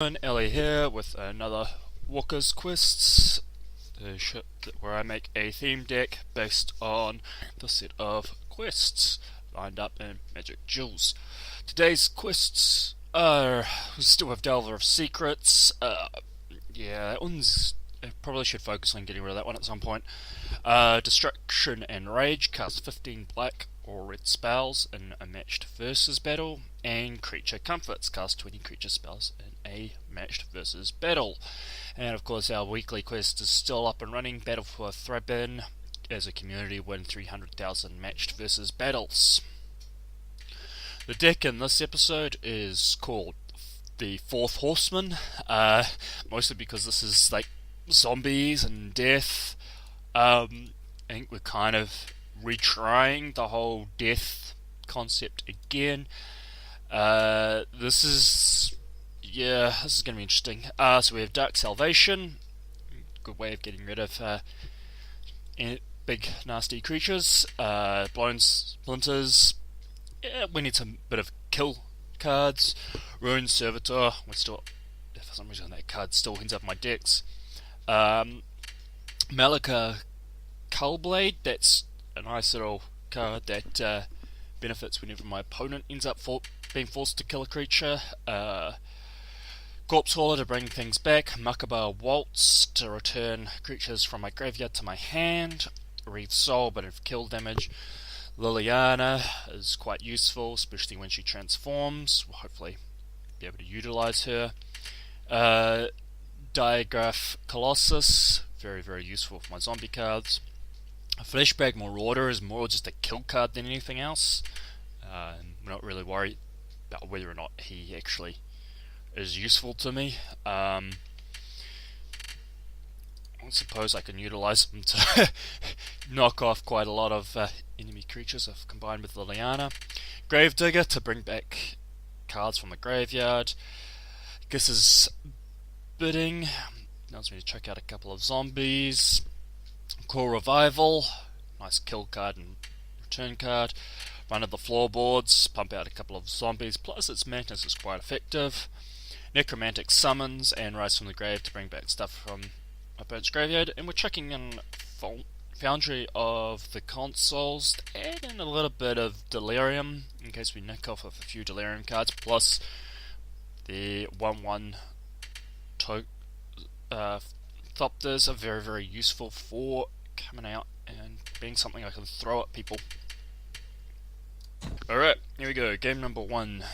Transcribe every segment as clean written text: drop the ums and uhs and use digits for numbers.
Ellie here with another Walker's Quests, where I make a theme deck based on the set of quests lined up in Magic Jewels. Today's quests are, we still have Delver of Secrets. That one's, I probably should focus on getting rid of that one at some point. Destruction and Rage, cast 15 black or red spells in a matched versus battle, and Creature Comforts, cast 20 creature spells in a matched versus battle. And of course our weekly quest is still up and running, Battle for Thraben, as a community win 300,000 matched versus battles. The deck in this episode is called the Fourth Horseman, mostly because this is like zombies and death. I think we're kind of retrying the whole death concept again. This is going to be interesting. So we have Dark Salvation, good way of getting rid of big nasty creatures. Blown Splinters, we need some bit of kill cards. Ruined Servitor, for some reason that card still ends up in my decks. Malika Cullblade, that's a nice little card that benefits whenever my opponent ends up being forced to kill a creature. Corpse Hauler to bring things back. Makaba Waltz to return creatures from my graveyard to my hand. Reeve Soul, but of kill damage. Liliana is quite useful, especially when she transforms. We'll hopefully be able to utilize her. Diagraph Colossus, very, very useful for my zombie cards. Fleshbag Marauder is more just a kill card than anything else. I'm not really worried about whether or not he actually is useful to me. I suppose I can utilize him to knock off quite a lot of enemy creatures if combined with Liliana. Gravedigger to bring back cards from the graveyard. Giss's Bidding allows me to check out a couple of zombies. Core Revival, nice kill card and return card. Run of the Floorboards, pump out a couple of zombies, plus its madness is quite effective. Necromantic Summons and Rise from the Grave to bring back stuff from my opponent's graveyard. And we're checking in Foundry of the Consoles, add in a little bit of Delirium in case we nick off of a few Delirium cards, plus the 1/1 Thopters are very, very useful for coming out and being something I can throw at people. Alright, here we go, game number 1.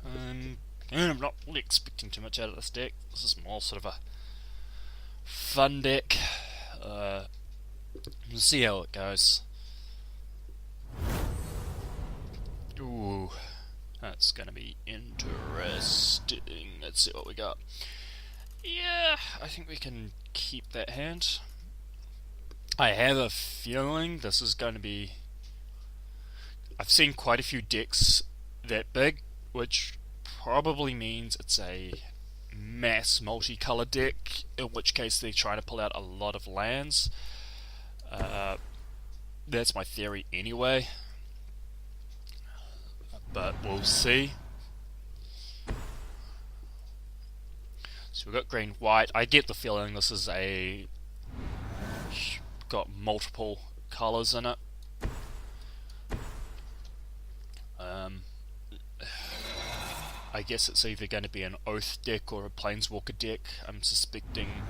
And I'm not really expecting too much out of this deck. This is more sort of a fun deck. We'll see how it goes. Ooh, that's gonna be interesting. Let's see what we got. Yeah, I think we can keep that hand. I have a feeling this is going to be... I've seen quite a few decks that big, which probably means it's a mass multicolour deck, in which case they're trying to pull out a lot of lands. That's my theory anyway, but we'll see. So we've got green, white. I get the feeling this is got multiple colours in it. I guess it's either going to be an Oath deck or a Planeswalker deck. I'm suspecting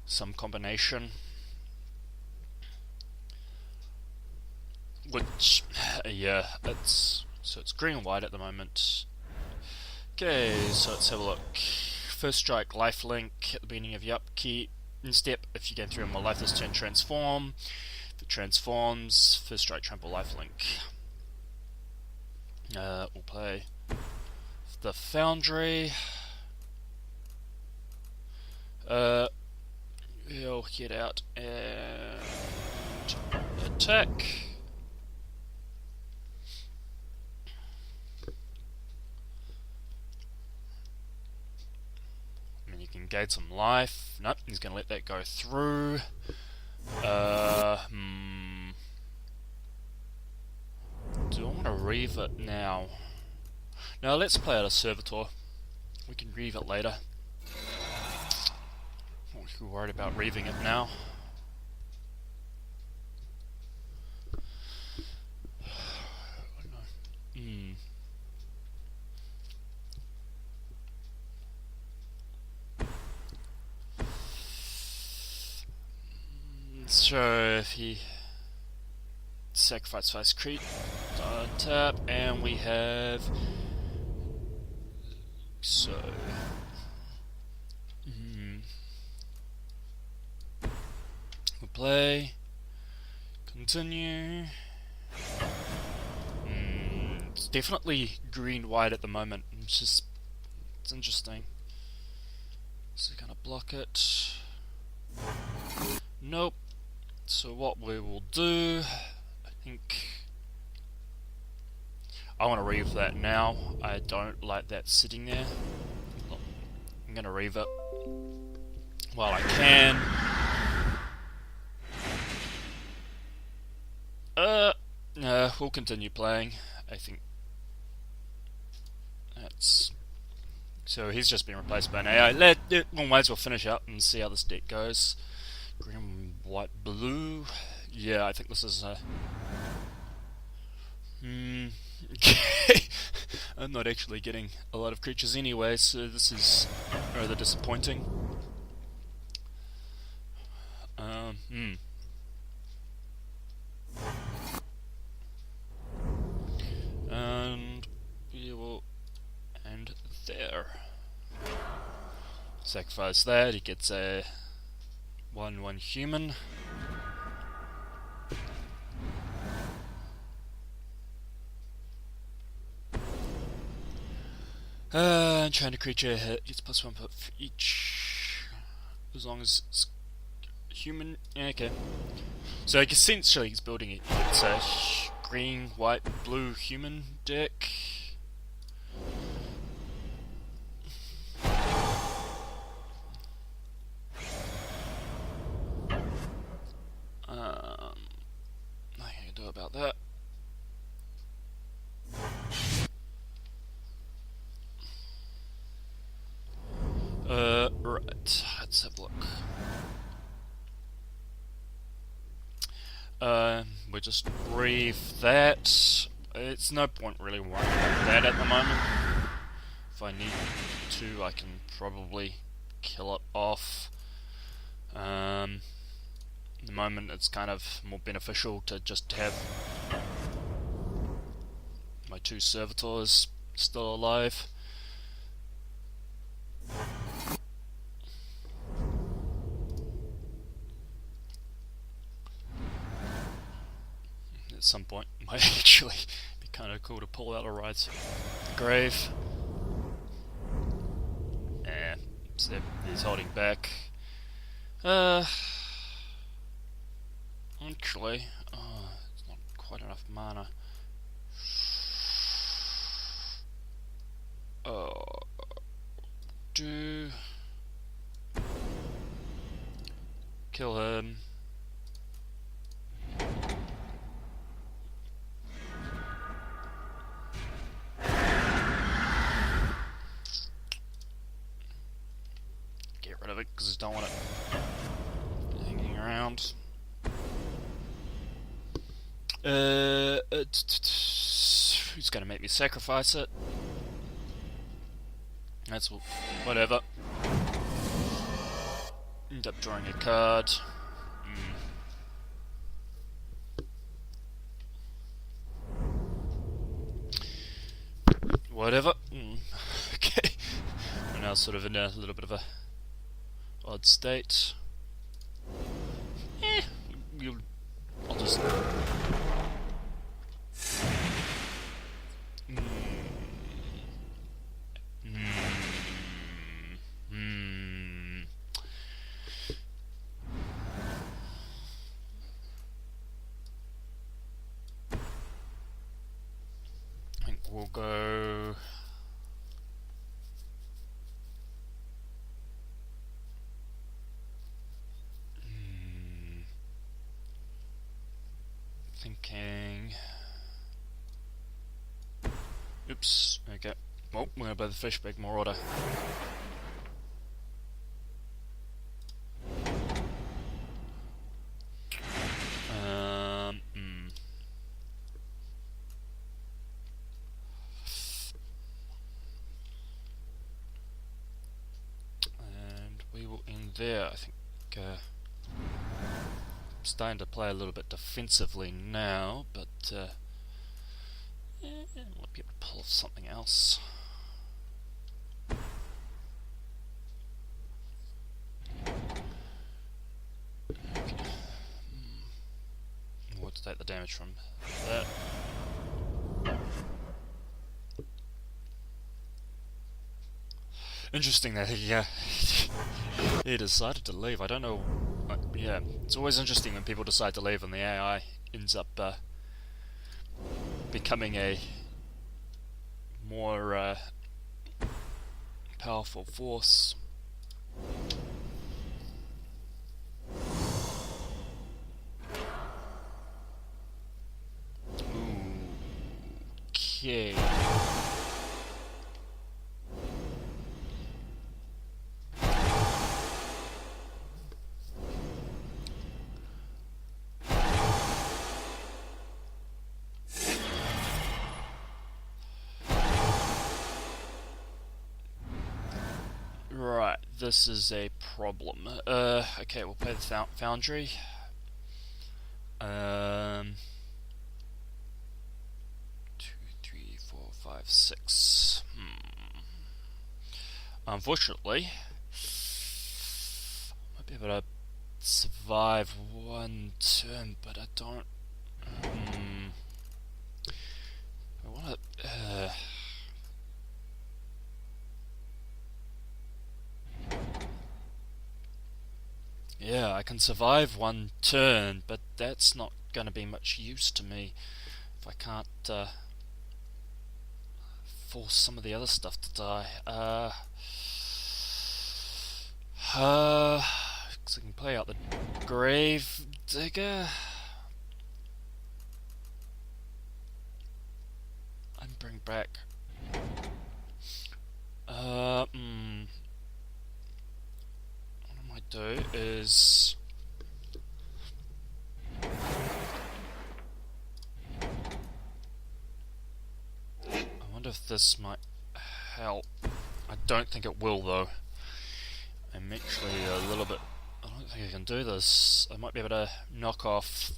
some combination. Which, yeah, it's green and white at the moment. Okay, so let's have a look. First strike, lifelink at the beginning of your upkeep. In step, if you gain 3 or more life this turn, transform. If it transforms, first strike, trample, lifelink. We'll play the Foundry. He'll head out and attack. You can gain some life. Nope, he's going to let that go through. Do I want to reave it now? No, let's play out a Servitor. We can reave it later. Not too worried about reaving it now. So if he sacrifice first creep, tap, and we have so we'll play, continue. It's definitely green-white at the moment. It's interesting. So we're gonna block it. Nope. So what we will do, I think I want to reave that now. I don't like that sitting there. I'm gonna reave it while I can. No, we'll continue playing. I think that's so. He's just been replaced by an AI. We might as well finish up and see how this deck goes. Green, white, blue. Yeah, I think this is a. Okay. I'm not actually getting a lot of creatures anyway, so this is rather disappointing. And we will end there. Sacrifice that, he gets a 1/1 human. Trying to creature hit, gets +1 for each. As long as it's human. Yeah, okay. So essentially he's building it. It's a green, white, blue human deck. Nothing I can do about that. Right, let's have a look. We just reave that. It's no point really worrying about that at the moment. If I need to, I can probably kill it off. At the moment, it's kind of more beneficial to just have my 2 servitors still alive. At some point, it might actually be kind of cool to pull out a Ride's Grave. Yeah, so he's holding back. Actually, it's not quite enough mana. Do kill him. Get rid of it because I don't want it hanging around. Who's gonna make me sacrifice it? That's whatever. End up drawing a card. Whatever. Okay. We're now sort of in a little bit of a odd state. I'll just. I think we'll go. Thinking. Oops. Okay. Oh, we're gonna buy the fish bag more order. And we will end there. I think I'm starting to play a little bit defensively now, but I might be able to pull something else. Okay. We'll take the damage from that. Interesting that he decided to leave. I don't know. Yeah, it's always interesting when people decide to leave and the AI ends up becoming a more powerful force. Okay. Right, this is a problem. Okay, we'll play the Foundry. 2, 3, 4, 5, 6. Unfortunately, I might be able to survive one turn, but I don't. I want to. Yeah, I can survive one turn, but that's not going to be much use to me if I can't force some of the other stuff to die. So I can play out the Grave Digger and bring back. What I might do is I wonder if this might help. I don't think it will though. I'm actually a little bit. I don't think I can do this. I might be able to knock off.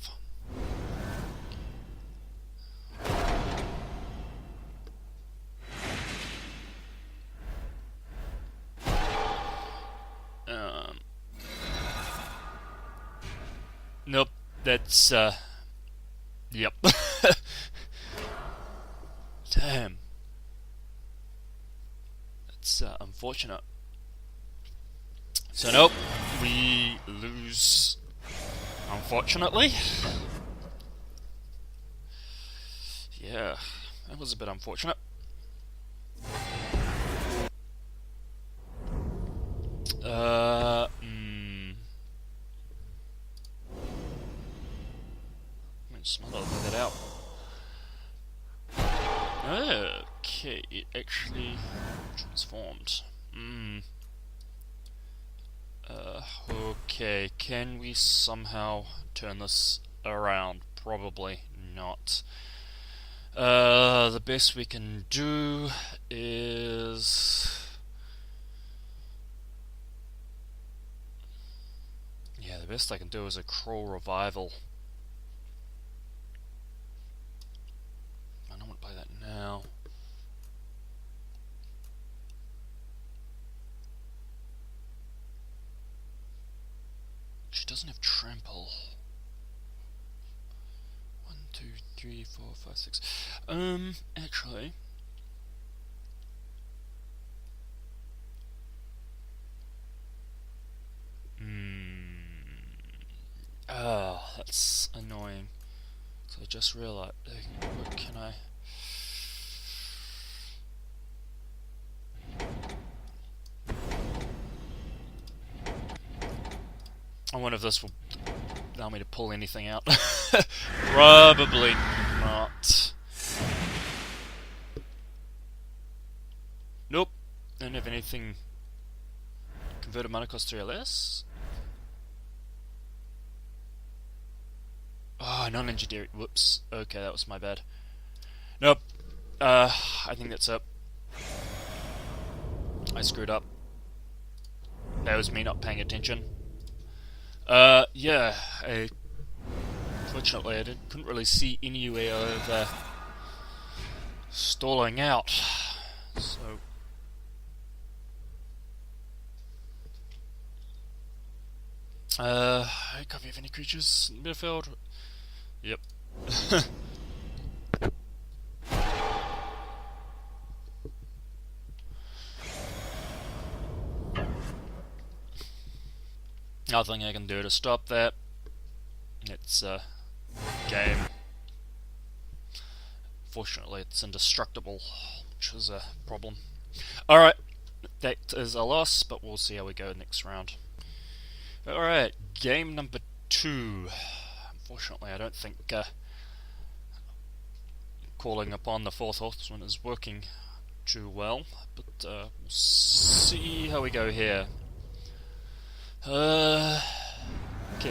Nope, that's yep. Damn. That's unfortunate. So nope, we lose, unfortunately. Yeah, that was a bit unfortunate. Just might not let that out. Okay, it actually transformed. Okay, can we somehow turn this around? Probably not. The best we can do is... Yeah, the best I can do is a cruel revival. I don't want to play that now. She doesn't have trample. 1, 2, 3, 4, 5, 6. Actually. That's annoying. So I just realized. What can I? I wonder if this will allow me to pull anything out. Probably not. anything converted mana cost 3 or less? Oh, non-legendary. Whoops. Okay, that was my bad. Nope. I think that's it. I screwed up. That was me not paying attention. Yeah. Fortunately, I couldn't really see any way of stalling out. So. Copy of any creatures in the midfield. Yep. Nothing I can do to stop that. It's a game. Fortunately, it's indestructible, which is a problem. Alright, that is a loss, but we'll see how we go next round. Alright, game number 2. Unfortunately, I don't think calling upon the 4th horseman is working too well, but we'll see how we go here. Okay,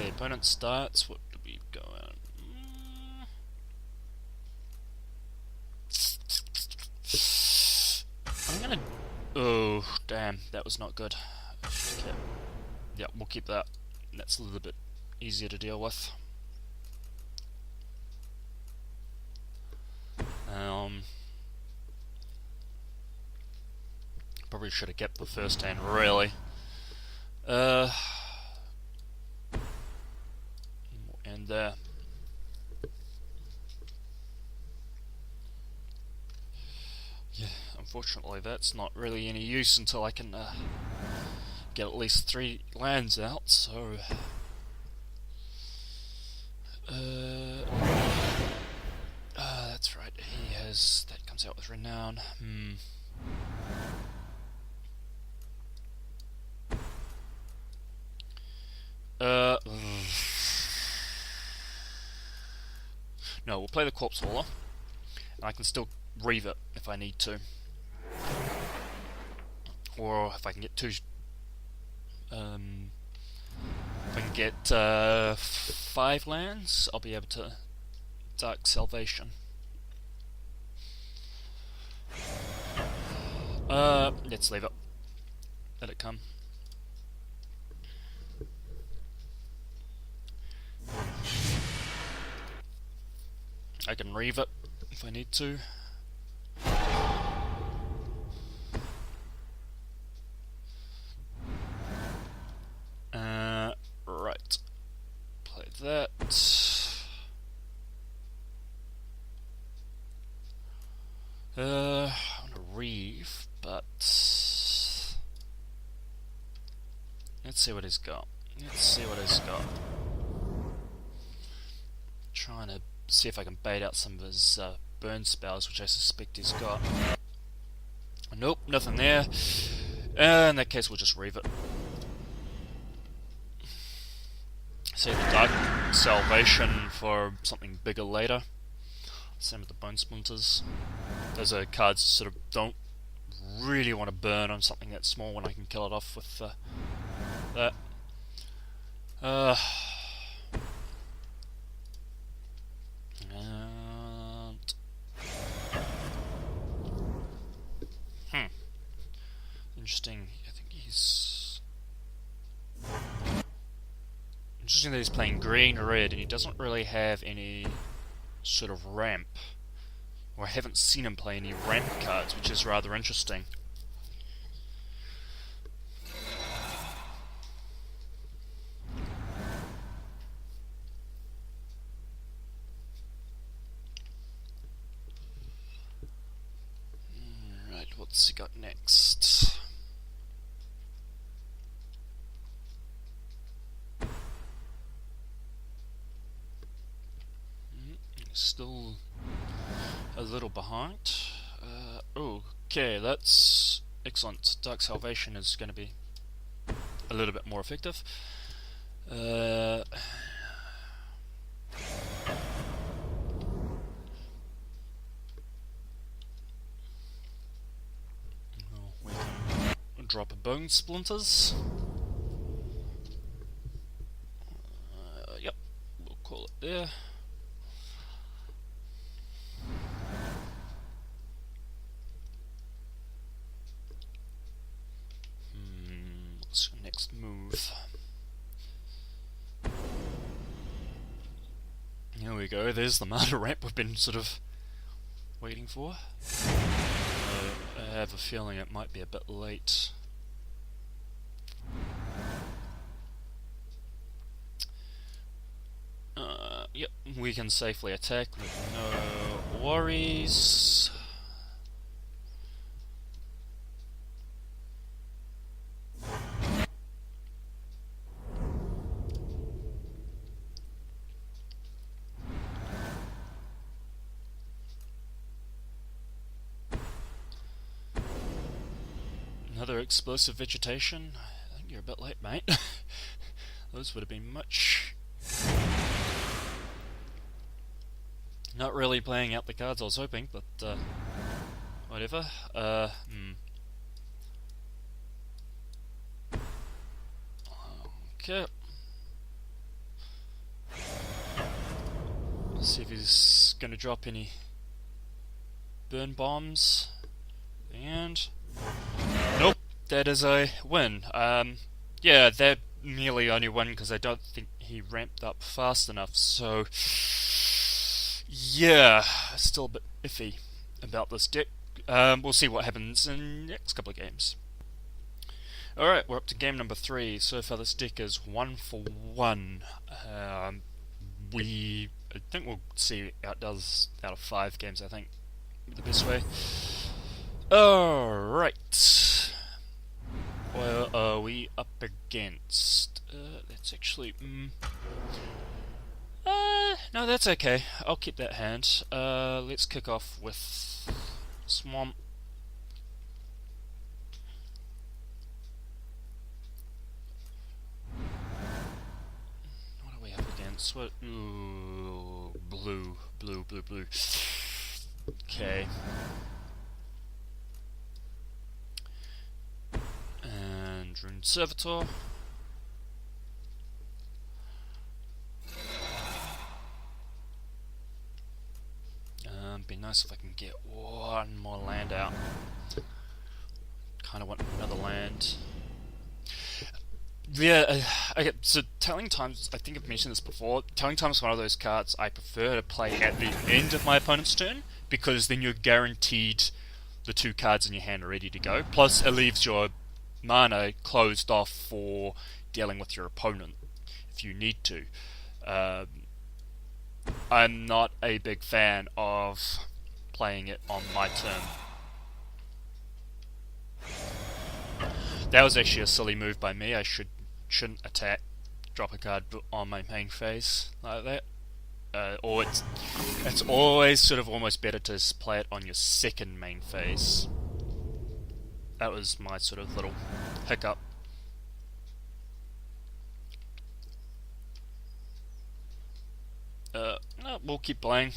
opponent starts. What do we go on? I'm gonna. Oh, damn, that was not good. Okay. Yeah, we'll keep that. That's a little bit easier to deal with. Probably should have kept the first hand, really. And yeah, unfortunately that's not really any use until I can get at least 3 lands out, so that's right, he has, that comes out with Renown. No, we'll play the Corpse Hauler, and I can still reave it if I need to. Or if I can get 2... if I can get 5 lands, I'll be able to Dark Salvation. Let's leave it. Let it come. I can reave it if I need to. Right. Play that. I want to reave, but let's see what he's got. Trying to see if I can bait out some of his burn spells, which I suspect he's got. Nope, nothing there. In that case, we'll just reave it. Save the Dark Salvation for something bigger later. Same with the Bone Splinters. Those are cards sort of don't really want to burn on something that small when I can kill it off with that. Interesting. I think he's interesting that he's playing green-red and he doesn't really have any sort of ramp. Or I haven't seen him play any ramp cards, which is rather interesting. Right, what's he got next? Still a little behind. Okay, that's excellent. Dark Salvation is going to be a little bit more effective. Well, we can drop a bone splinters. Yep, we'll call it there. What's your next move? Here we go, there's the mana ramp we've been sort of waiting for. I have a feeling it might be a bit late. Yep, we can safely attack with no worries. Another explosive vegetation. I think you're a bit late, mate. Those would have been much. Not really playing out the cards I was hoping, but whatever. Okay. Let's see if he's gonna drop any burn bombs. And nope, that is a win. Yeah, that nearly only won because I don't think he ramped up fast enough, so yeah, still a bit iffy about this deck. We'll see what happens in the next couple of games. Alright, we're up to game number 3. So far this deck is 1 for 1. I think we'll see how it does out of 5 games, I think, the best way. Alright. What are we up against? That's actually... no, that's okay. I'll keep that hand. Let's kick off with Swamp. What do we have against? What? Ooh, blue. Okay. And Rune Servitor. Be nice if I can get one more land out. Kind of want another land. Yeah, okay, so Telling Time's, I think I've mentioned this before, Telling Time's one of those cards I prefer to play at the end of my opponent's turn, because then you're guaranteed the 2 cards in your hand are ready to go. Plus, it leaves your mana closed off for dealing with your opponent, if you need to. I'm not a big fan of playing it on my turn. That was actually a silly move by me. I shouldn't attack, drop a card on my main phase like that. Or it's always sort of almost better to play it on your second main phase. That was my sort of little hiccup. No, we'll keep playing.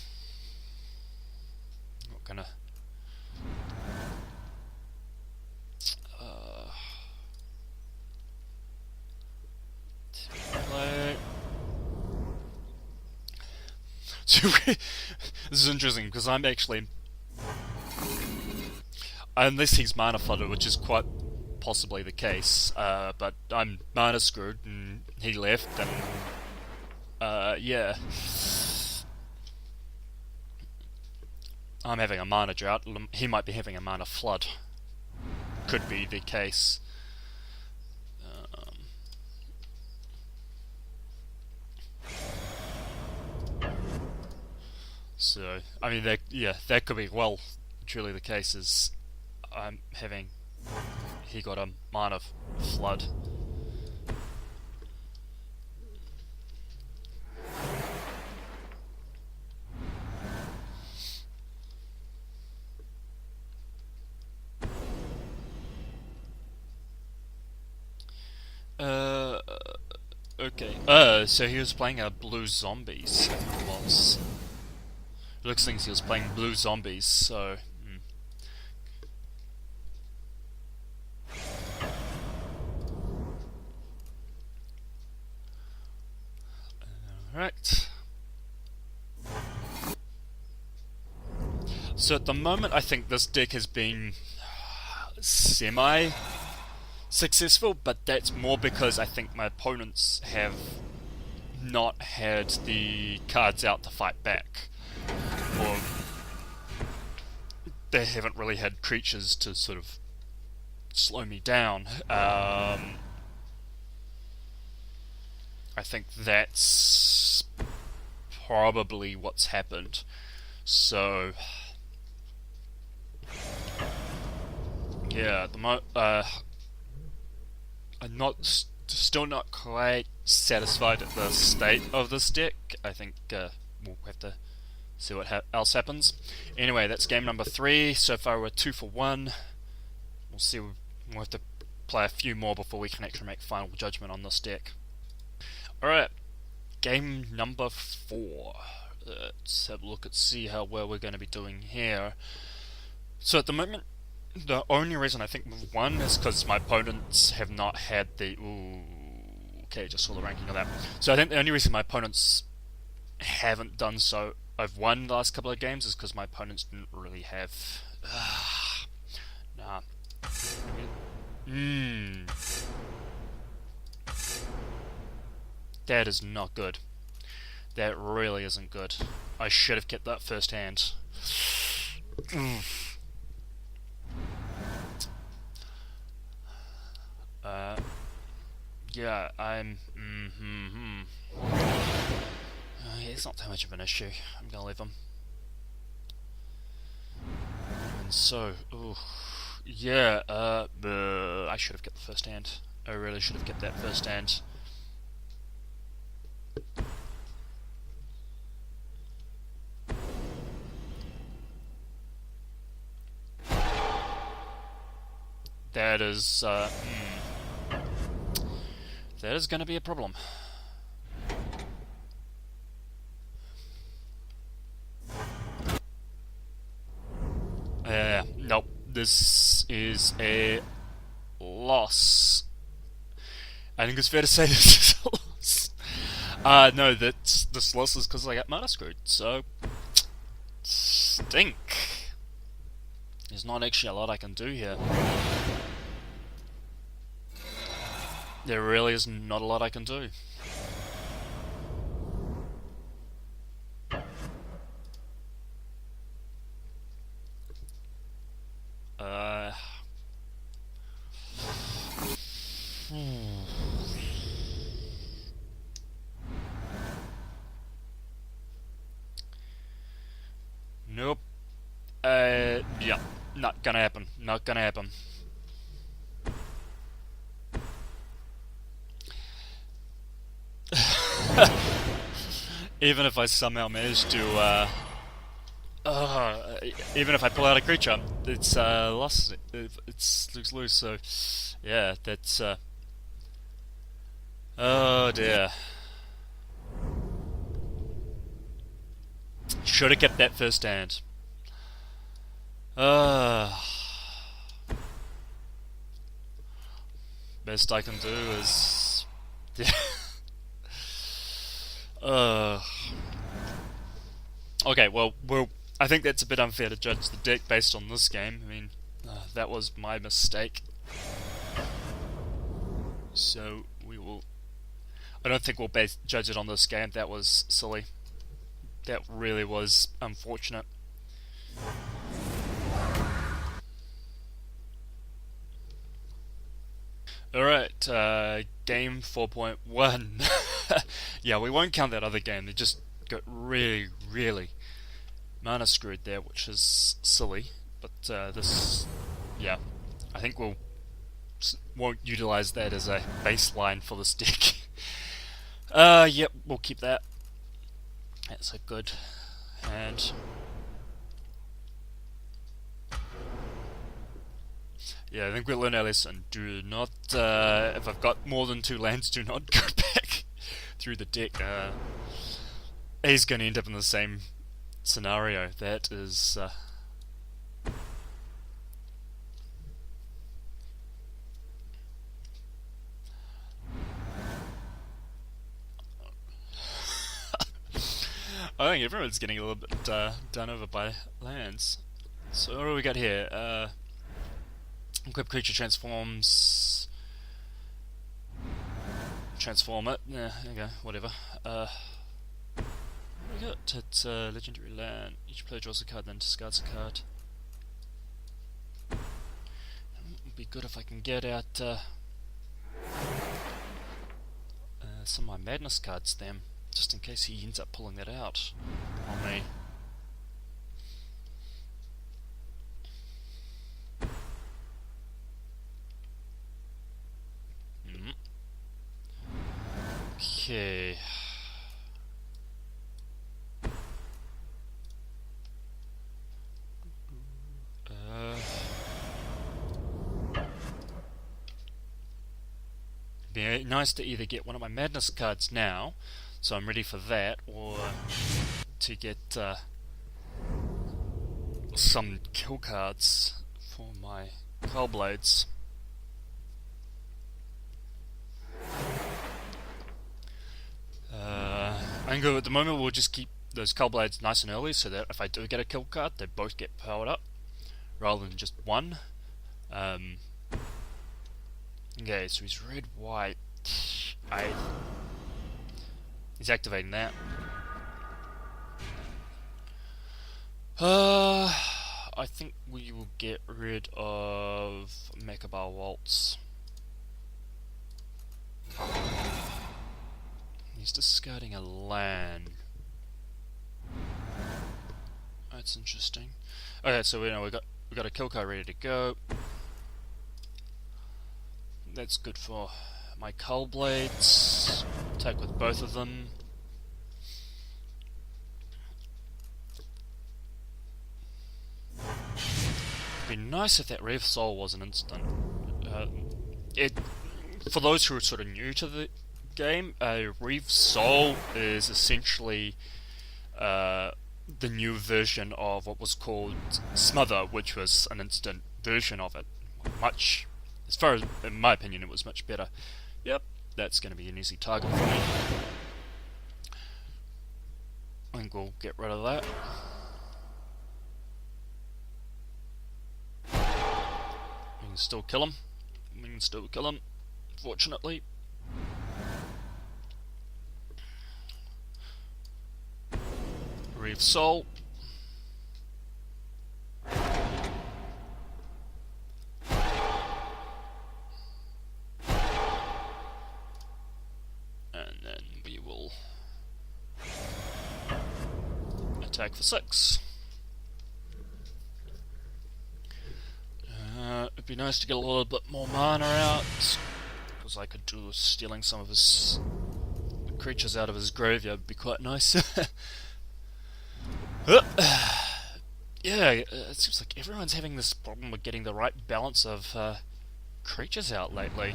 Not gonna. Play. So this is interesting because I'm actually, unless he's mana flooded, which is quite possibly the case, but I'm mana screwed and he left, and yeah. I'm having a mana drought, he might be having a mana flood. Could be the case. So, I mean, that could be well truly the case, is I'm having, he got a mana flood. Okay. So he was playing blue zombies. Looks like he was playing blue zombies, so. Alright. So at the moment, I think this deck has been semi-successful, but that's more because I think my opponents have not had the cards out to fight back. Or they haven't really had creatures to sort of slow me down. I think that's probably what's happened. So yeah, I'm still not quite satisfied at the state of this deck. I think we'll have to see what else happens. Anyway, that's game number 3. So far we're 2 for 1. We'll see. We'll have to play a few more before we can actually make final judgment on this deck. Alright, game number 4. Let's have a look and see how well we're going to be doing here. So at the moment, the only reason I think we've won is because my opponents have not had the... Ooh, okay, just saw the ranking of that. So I think the only reason my opponents haven't done so, I've won the last couple of games, is because my opponents didn't really have... nah. That is not good. That really isn't good. I should have kept that first hand. Yeah, I'm... yeah, it's not too much of an issue. I'm gonna leave him. And so, yeah, I should have kept the first hand. I really should have kept that first hand. That is, that is going to be a problem. Nope. This is a loss. I think it's fair to say this is a loss. No, this loss is because I got mana screwed, so... Stink. There's not actually a lot I can do here. There really is not a lot I can do. Nope. Yeah, not gonna happen. Not gonna happen. Even if I somehow manage to, even if I pull out a creature, it's lost. It's lose. So, yeah, that's. Oh dear. Should have kept that first hand. Best I can do is. Okay, well, I think that's a bit unfair to judge the deck based on this game. I mean, that was my mistake. So we will. I don't think we'll judge it on this game. That was silly. That really was unfortunate. Alright, game 4.1. Yeah, we won't count that other game. They just got really, really mana screwed there, which is silly. But this, yeah, I think won't utilize that as a baseline for this deck. Yep, we'll keep that. That's a good hand. Yeah, I think we learned our lesson. Do not, if I've got more than 2 lands, do not go back through the deck. He's going to end up in the same scenario. That is... I think everyone's getting a little bit done over by lands. So what do we got here? Equip creature transforms. Transform it. Yeah, okay, whatever. What do we got? It's legendary land. Each player draws a card, then discards a card. It would be good if I can get out some of my madness cards then, just in case he ends up pulling that out on me. Okay. Be nice to either get one of my madness cards now, so I'm ready for that, or to get some kill cards for my Cullblades. I can go at the moment. We'll just keep those Cullblades nice and early, so that if I do get a kill card, they both get powered up, rather than just one. Okay, so he's red, white. He's activating that. I think we will get rid of Mechaba Waltz. He's discarding a land. That's interesting. Okay, so we got a kill card ready to go. That's good for my Cullblades. Attack with both of them. It'd be nice if that Rev Soul was an instant. For those who are sort of new to the game, Rev Soul is essentially the new version of what was called Smother, which was an instant version of it. As far as, in my opinion, it was much better. Yep, that's going to be an easy target for me. I think we'll get rid of that. We can still kill him. Fortunately. Reeve Soul. Attack for 6. It'd be nice to get a little bit more mana out, because I could do stealing some of his creatures out of his graveyard would be quite nice. Yeah, it seems like everyone's having this problem with getting the right balance of creatures out lately.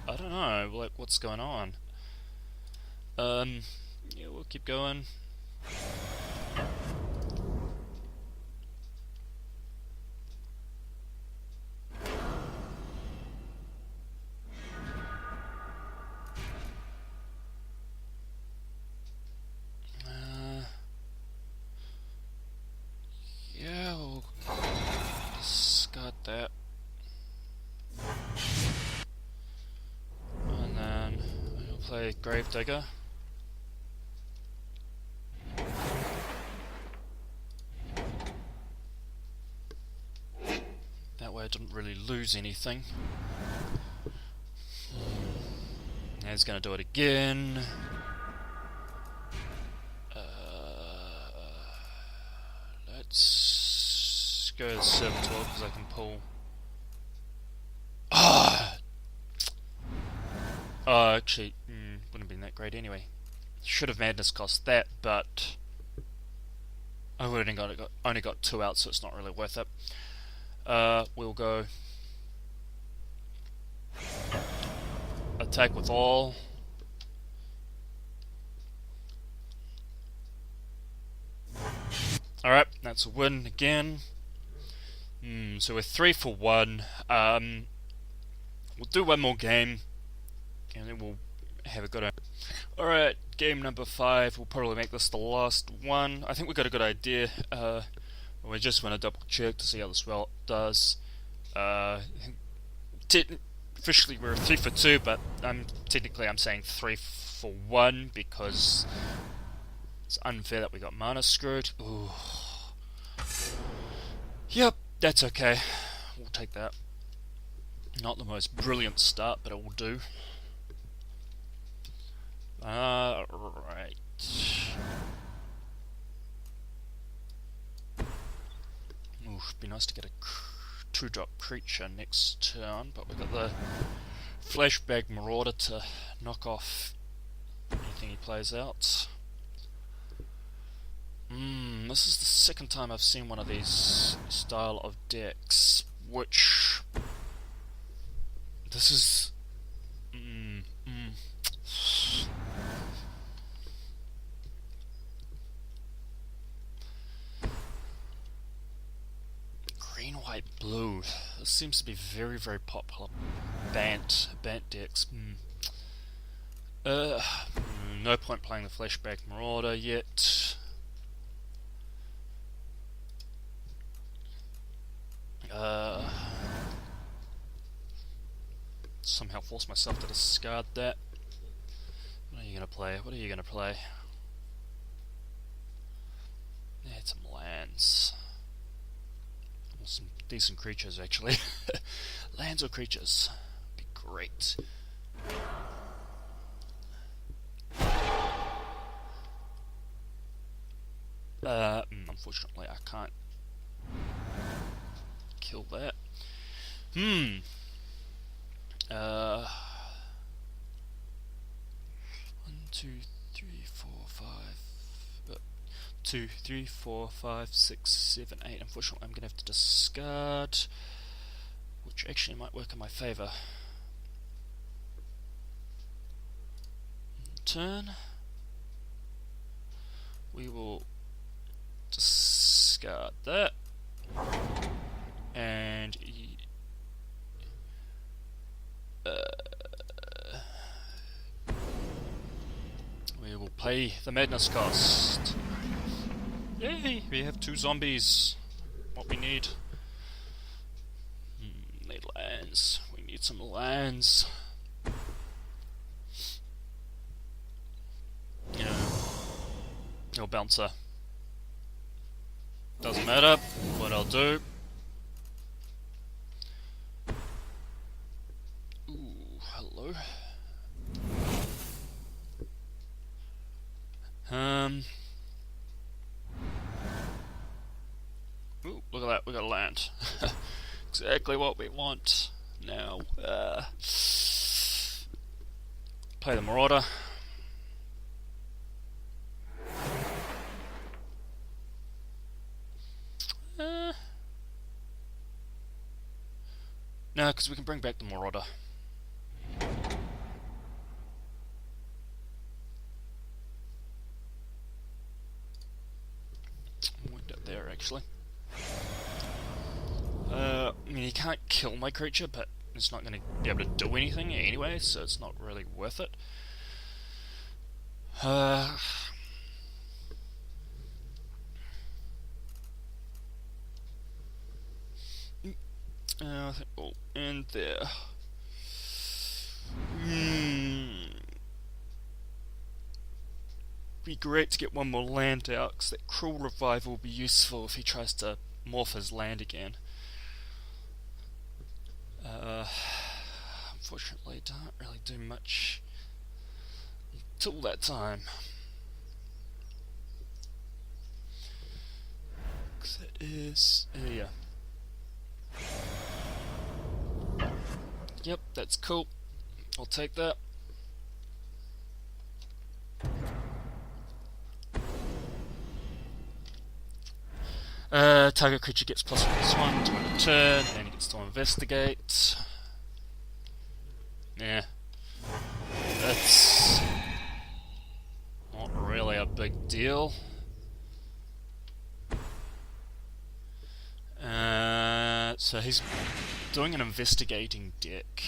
I don't know, like, what's going on? Yeah, we'll keep going. Yeah, we'll discard that. And then we'll play Gravedigger. That way I didn't really lose anything. Now he's going to do it again. Let's go to 7-12 because I can pull. Actually, wouldn't have been that great anyway. Should have madness cost that, but I only got 2 out, so it's not really worth it. We'll go attack with all. Alright, that's a win again. So we're 3 for 1. We'll do one more game, and then we'll have a good one. Alright, game number 5. We'll probably make this the last one. I think we got a good idea. We just want to double check to see how this route does. Officially we're 3 for 2, but technically I'm saying 3 for 1 because it's unfair that we got mana screwed. Ooh. Yep, that's okay. We'll take that. Not the most brilliant start, but it will do. Right. Ooh, it'd be nice to get a 2-drop creature next turn, but we've got the Flashback Marauder to knock off anything he plays out. This is the second time I've seen one of these style of decks, which this is green, white, blue. This seems to be very, very popular. Bant decks. No point playing the Flashback Marauder yet. Somehow force myself to discard that. What are you gonna play? What are you gonna play? Yeah, some lands. Well, some decent creatures, actually. Lands or creatures? Be great. Unfortunately, I can't kill that. 1, 2, 3, 4, 5. 2, 3, 4, 5, 6, 7, 8. Unfortunately, I'm gonna have to discard, which actually might work in my favour. Turn. We will discard that, and we will play the Madness cost. Yay! We have 2 zombies. What we need? Need lands. We need some lands. No bouncer. Doesn't matter what I'll do. Ooh, hello. Ooh, look at that, we got a land. Exactly what we want. Now, play the Marauder. No, because we can bring back the Marauder. Worked up there, actually. I mean, he can't kill my creature, but it's not going to be able to do anything anyway, so it's not really worth it. I think we'll end there. Be great to get one more land out, because that Cruel Revival will be useful if he tries to morph his land again. Unfortunately, don't really do much until that time. Because that is... yeah. Yep, that's cool. I'll take that. Target creature gets +1 to a turn, and he gets to investigate. Yeah. That's not really a big deal. So he's doing an investigating deck.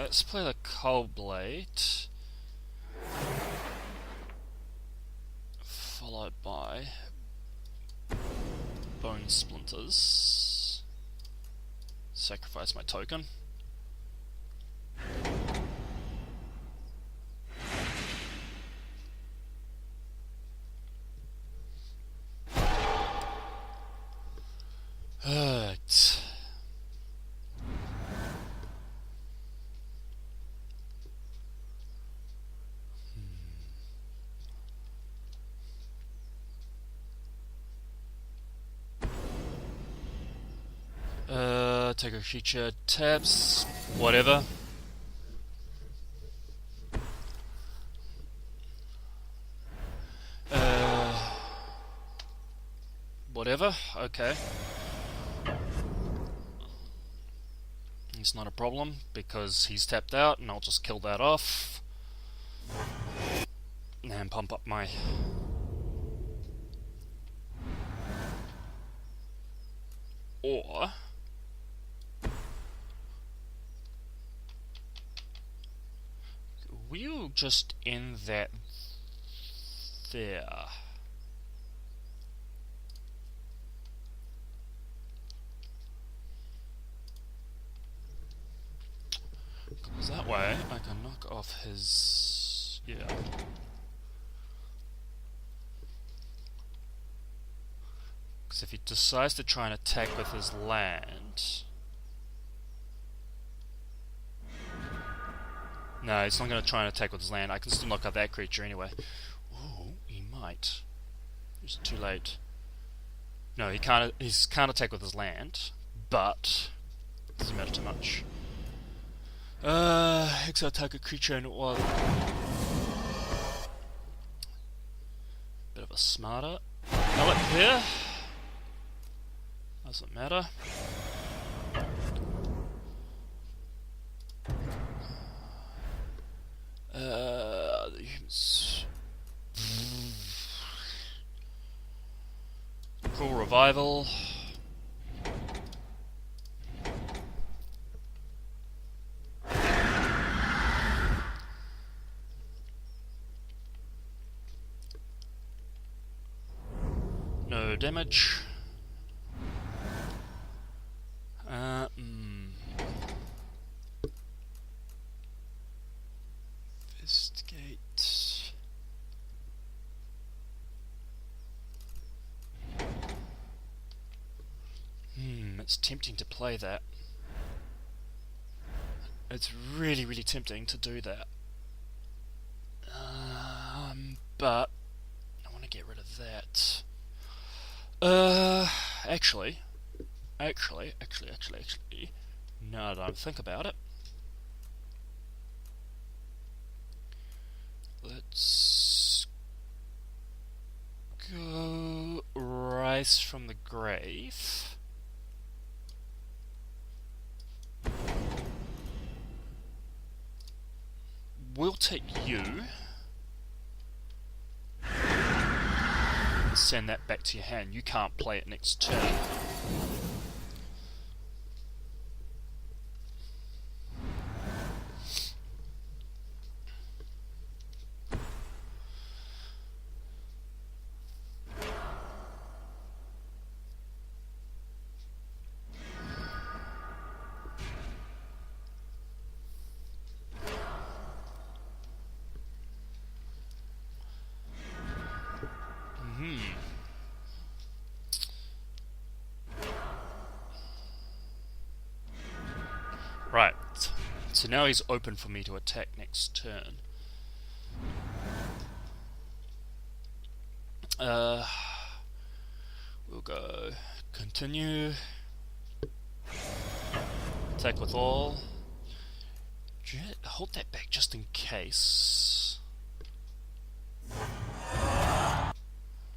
let's play the Cold Blade, followed by Bone Splinters. Sacrifice my token. Right. Take a creature, taps, whatever. Whatever, okay. It's not a problem because he's tapped out and I'll just kill that off. And pump up my... Or... we'll just end that there. Because that way I can knock off his... yeah. Because if he decides to try and attack with his land... no, he's not going to try and attack with his land. I can still knock out that creature anyway. Ooh, he might. Is it too late? No, he can't attack with his land, but it doesn't matter too much. Exile target creature and what? Bit of a smarter pellet here. Doesn't matter. The humans. Cool revival. No damage. Investigate. It's tempting to play that. It's really, really tempting to do that. But I want to get rid of that. Actually, now that I think about it, let's go Rise from the Grave. We'll take you. Send that back to your hand. You can't play it next turn. Right, so now he's open for me to attack next turn. We'll go continue. Attack with all. Hold that back just in case.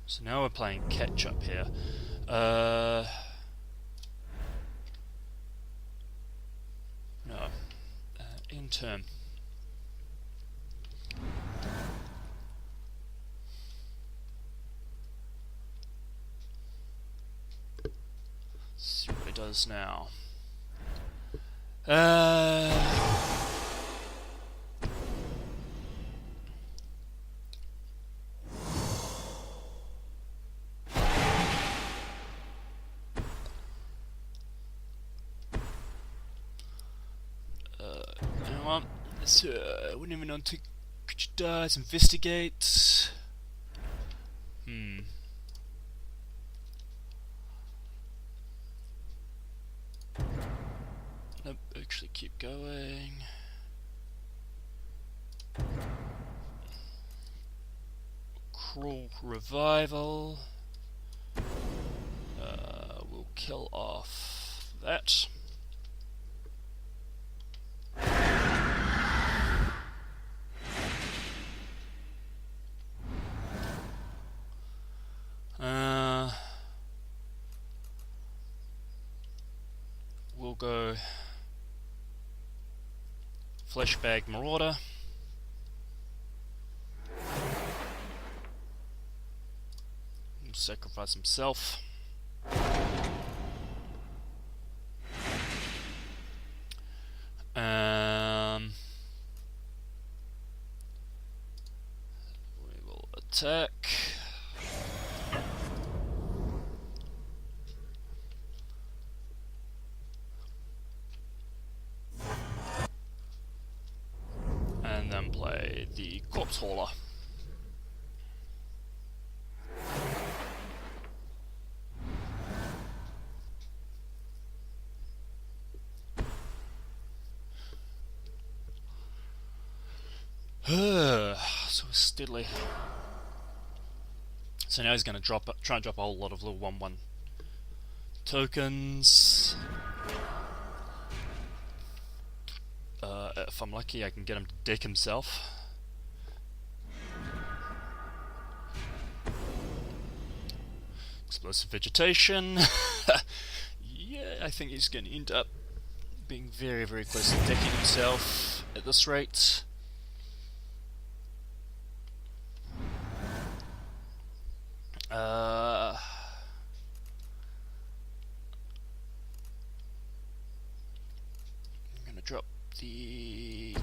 So now we're playing catch up here. No. End turn. See what he does now. So, we're moving on to creature dies, investigate. Nope, actually keep going. Cruel revival. We'll kill off that. We'll go Fleshbag Marauder. He'll sacrifice himself. We will attack. And then play the Corpse Hauler. So steadily. So now he's going to try and drop a whole lot of little 1/1 tokens. If I'm lucky, I can get him to deck himself. Explosive vegetation. Yeah, I think he's going to end up being very, very close to decking himself at this rate. I'm going to drop the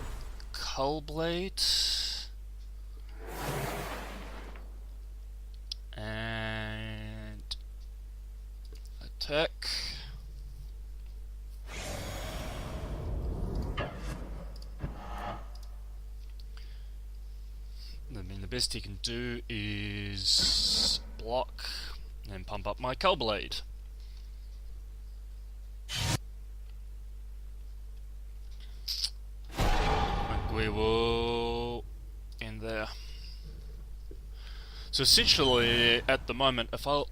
Cullblade and attack. I mean, the best he can do is block and pump up my Cullblade. We will end there. So essentially, at the moment, if I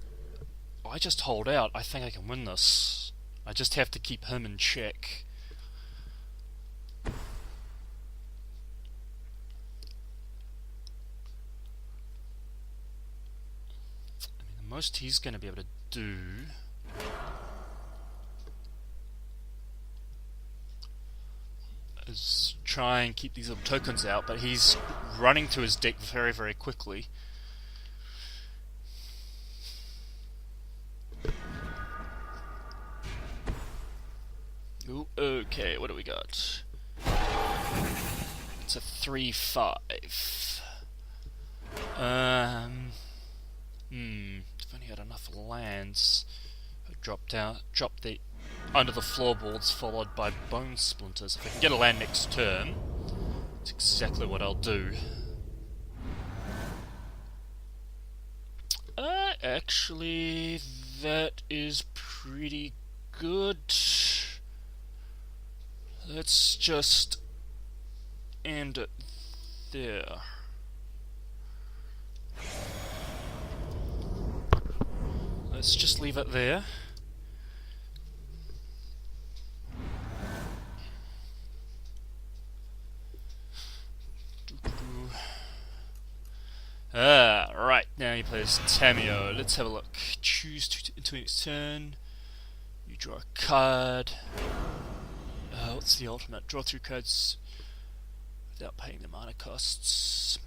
just hold out, I think I can win this. I just have to keep him in check. I mean, the most he's going to be able to do is try and keep these little tokens out, but he's running to his deck very, very quickly. Ooh, okay, what do we got? It's a 3/5. If only had enough lands. I dropped the under the floorboards, followed by bone splinters. If I can get a land next turn, that's exactly what I'll do. Actually, that is pretty good. Let's just end it there. Let's just leave it there. Right, now he plays Tamio. Let's have a look. Choose to its turn. You draw a card. What's the ultimate? Draw 3 cards without paying the mana costs.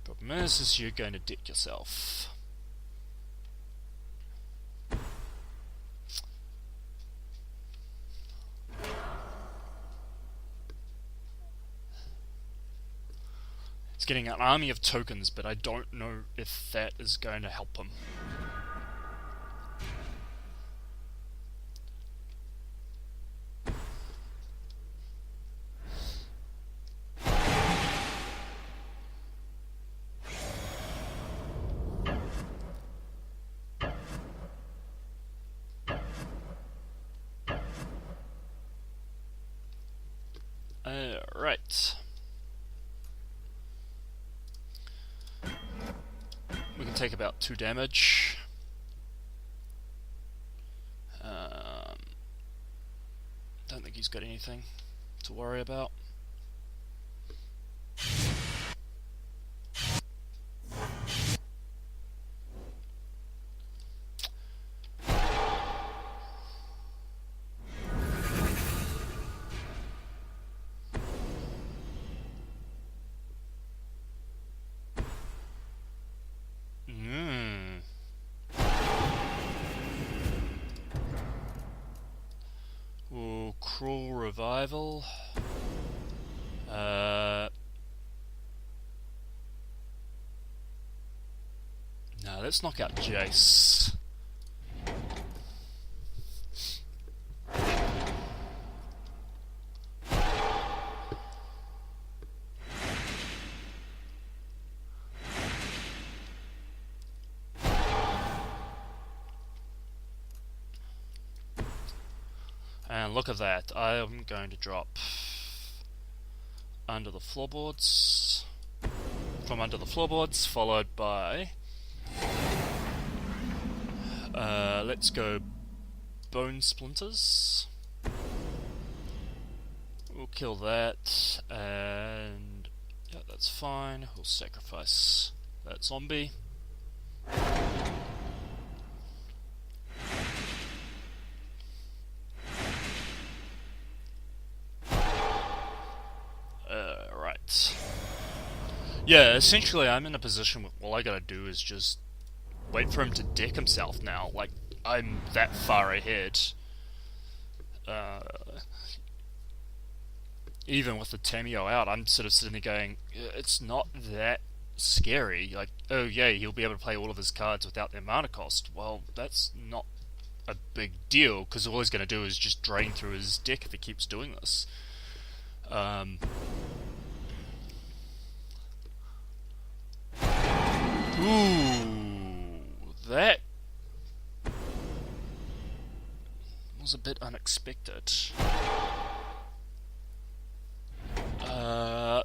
Problem is you're going to deck yourself. It's getting an army of tokens, but I don't know if that is going to help him. Right. We can take about 2 damage. Don't think he's got anything to worry about. Ooh, Cruel Revival. No, let's knock out Jace. And look at that, I am going to drop under the floorboards, from under the floorboards, followed by let's go Bone Splinters. We'll kill that, and yeah, that's fine. We'll sacrifice that zombie. Right. Yeah, essentially I'm in a position where all I gotta do is just wait for him to deck himself now. Like, I'm that far ahead. Even with the Tameo out, I'm sort of sitting there going, it's not that scary. Like, oh yeah, he'll be able to play all of his cards without their mana cost. Well, that's not a big deal, because all he's going to do is just drain through his deck if he keeps doing this. Ooh, that was a bit unexpected.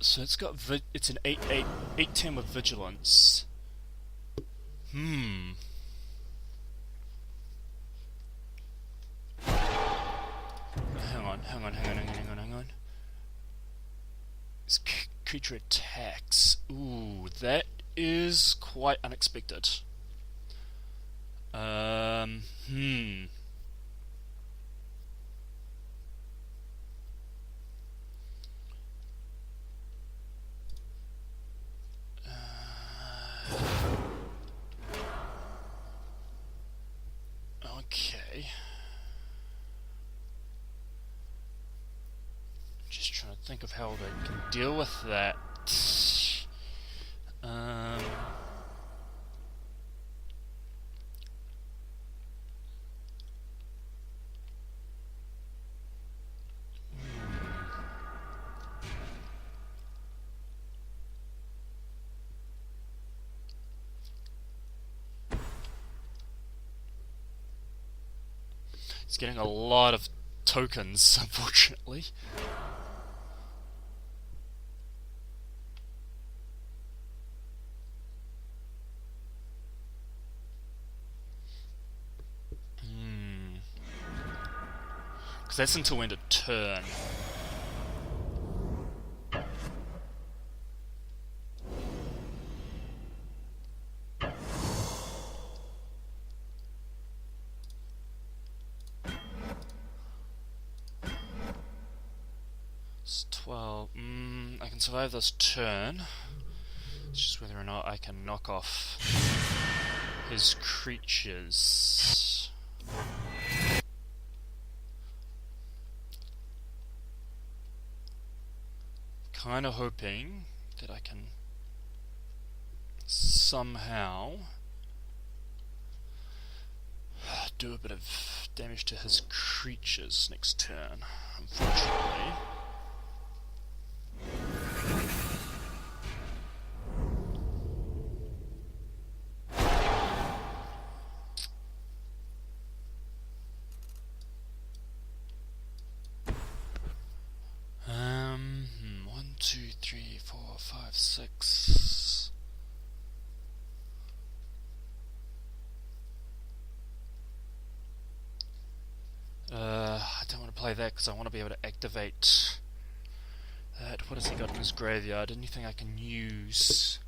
So it's got it's an 8/10 with vigilance. Hang on. This creature attacks. Ooh, that is quite unexpected. Okay. Just trying to think of how they can deal with that. It's getting a lot of tokens, unfortunately. Because that's until end of turn. It's 12. I can survive this turn. It's just whether or not I can knock off his creatures. Kind of hoping that I can somehow do a bit of damage to his creatures next turn, unfortunately. 5-6. I don't want to play that because I want to be able to activate that. What has he got in his graveyard? Anything I can use?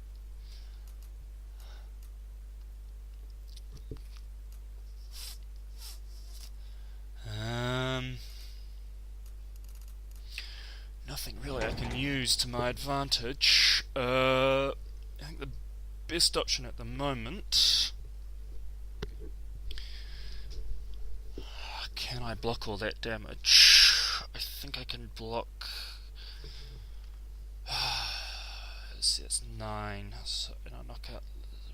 Nothing really I can use to my advantage. I think the best option at the moment... Can I block all that damage? I think I can block... Let's see, it's 9. So, and I'll knock out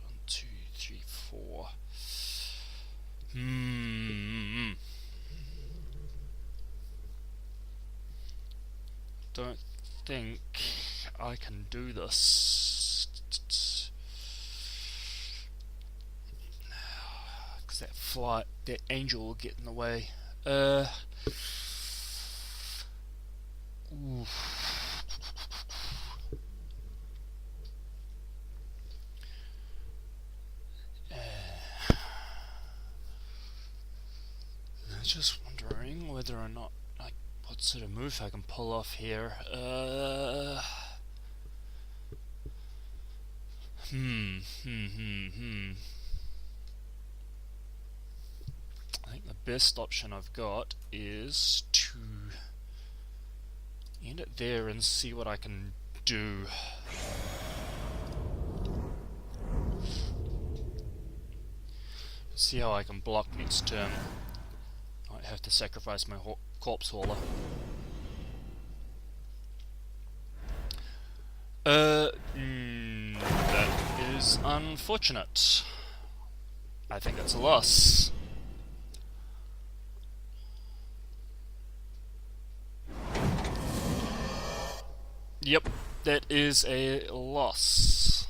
1, 2, 3, 4. Don't think I can do this. Because that angel will get in the way. Just wondering whether or not, like, what sort of move I can pull off here. I think the best option I've got is to end it there and see what I can do. See how I can block next turn. I have to sacrifice my corpse hauler. That is unfortunate. I think it's a loss. Yep, that is a loss.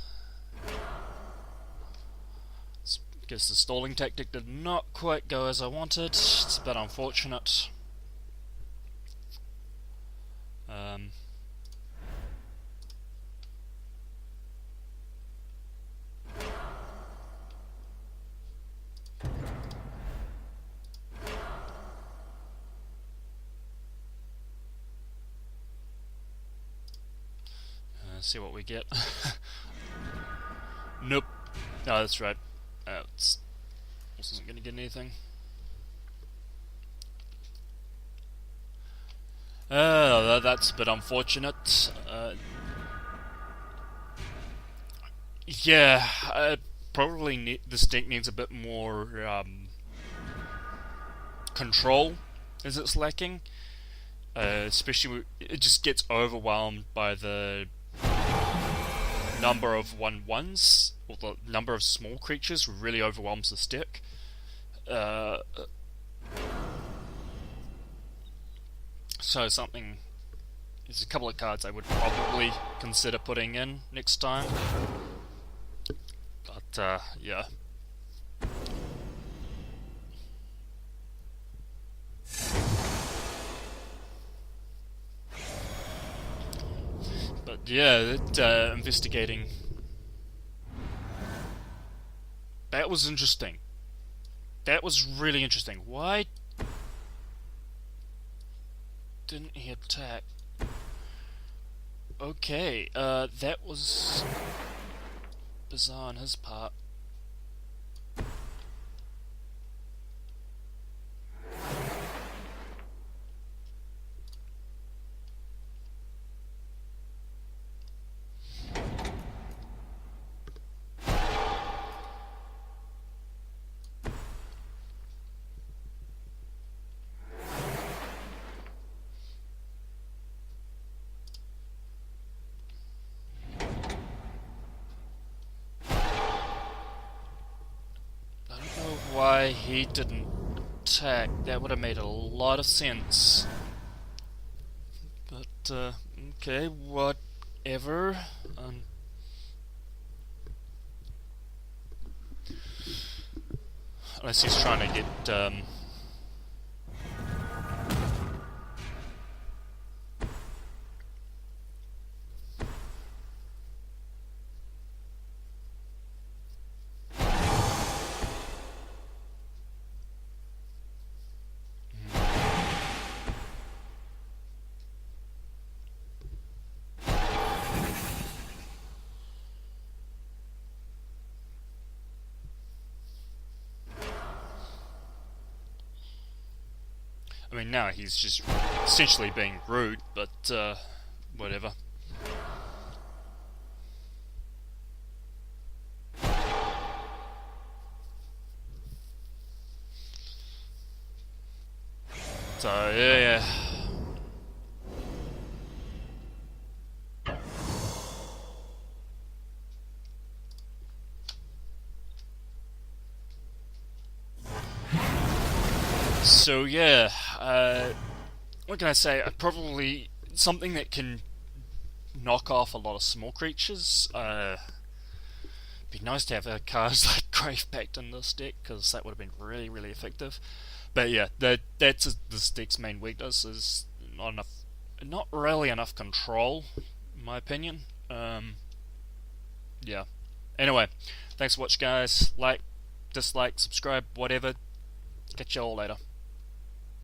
Guess the stalling tactic did not quite go as I wanted. It's a bit unfortunate. See what we get. Nope. Oh, that's right. This isn't going to get anything. That's a bit unfortunate. Yeah, probably this deck needs a bit more control, as it's lacking. Especially, it just gets overwhelmed by the number of 1/1s, or the number of small creatures really overwhelms this deck. So there's a couple of cards I would probably consider putting in next time. But, yeah. But yeah, investigating. That was interesting. That was really interesting. Why didn't he attack? Okay, that was bizarre on his part. Why he didn't attack, that would have made a lot of sense. But, okay, whatever. Unless he's trying to get, I mean, now he's just essentially being rude, but whatever. So yeah. So yeah, what can I say? Probably something that can knock off a lot of small creatures. Be nice to have cards like Grave Pact in this deck, because that would have been really, really effective. But yeah, that's this deck's main weakness, is not really enough control, in my opinion. Yeah. Anyway, thanks for watching, guys. Like, dislike, subscribe, whatever. Catch you all later.